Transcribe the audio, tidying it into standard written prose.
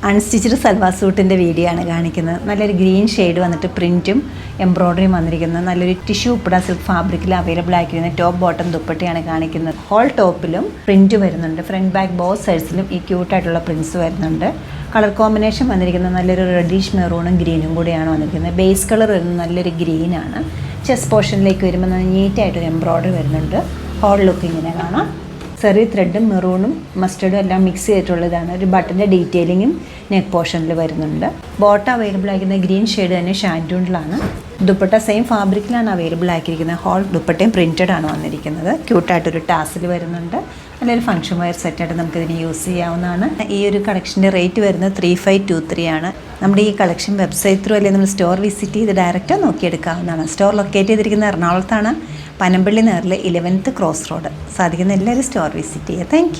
Unstitched salwar സൂട്ടിൻ്റെ video ആണ് കാണിക്കുന്നത്. നല്ലൊരു ഗ്രീൻ ഷെയ്ഡ് വന്നിട്ട് പ്രിൻറ്റും എംബ്രോയ്ഡറിയും വന്നിരിക്കുന്നത്. നല്ലൊരു ടിഷ്യൂ ഉപ്പട സിൽക്ക് ഫാബ്രിക്കിൽ അവൈലബിൾ ആക്കിയിരുന്ന ടോപ്പ് ബോട്ടം ദുപ്പട്ടയാണ് കാണിക്കുന്നത്. ഹോൾ ടോപ്പിലും പ്രിൻറ്റ് വരുന്നുണ്ട്. ഫ്രണ്ട് ബാക്ക് ബോത്ത് സൈഡ്സിലും ഈ ക്യൂട്ടായിട്ടുള്ള പ്രിൻറ്റ്സ് വരുന്നുണ്ട്. കളർ കോമ്പിനേഷൻ വന്നിരിക്കുന്നത് നല്ലൊരു റെഡിഷ് മെറൂണും ഗ്രീനും കൂടിയാണ് വന്നിരിക്കുന്നത്. ബേസ് കളർ വരുന്നത് നല്ലൊരു ഗ്രീനാണ്. ചെസ്റ്റ് പോർഷനിലേക്ക് വരുമ്പോൾ നല്ല നീറ്റായിട്ടൊരു എംബ്രോയ്ഡറി വരുന്നുണ്ട്. ഹോൾ ലുക്ക് ഇങ്ങനെ കാണാം. ചെറിയ ത്രെഡും മെറൂണും മസ്റ്റർഡും എല്ലാം മിക്സ് ചെയ്തിട്ടുള്ളതാണ്. ഒരു ബട്ടൻ്റെ ഡീറ്റെയിലിങ്ങും നെക്ക് പോർഷനിൽ വരുന്നുണ്ട്. ബോട്ടം അവൈലബിൾ ആയിരിക്കുന്ന ഗ്രീൻ ഷെയ്ഡ് തന്നെ ഷാൻറ്റൂണിലാണ്. ദുപ്പട്ട സെയിം ഫാബ്രിക്കിലാണ് അവൈലബിൾ ആക്കിയിരിക്കുന്നത്. ഹോൾ ദുപ്പട്ടയും പ്രിൻറ്റഡ് ആണ് വന്നിരിക്കുന്നത്. ക്യൂട്ടായിട്ടൊരു ടാസിൽ വരുന്നുണ്ട്. നല്ലൊരു ഫംഗ്ഷൻ വെയർ സെറ്റായിട്ട് നമുക്കിതിന് യൂസ് ചെയ്യാവുന്നതാണ്. ഈ ഒരു കളക്ഷൻ്റെ റേറ്റ് വരുന്നത് 3523 ആണ്. നമ്മുടെ ഈ കളക്ഷൻ വെബ്സൈറ്റ് ത്രൂ അല്ലെങ്കിൽ നമ്മൾ സ്റ്റോർ വിസിറ്റ് ചെയ്ത് ഡയറക്റ്റ് നോക്കിയെടുക്കാവുന്നതാണ്. സ്റ്റോർ ലൊക്കേറ്റ് ചെയ്തിരിക്കുന്ന എറണാകുളത്താണ്. പനമ്പള്ളി നേറിലെ 11th ക്രോസ് റോഡ്. സാധിക്കുന്ന എല്ലാവരും സ്റ്റോർ വിസിറ്റ് ചെയ്യുക. താങ്ക്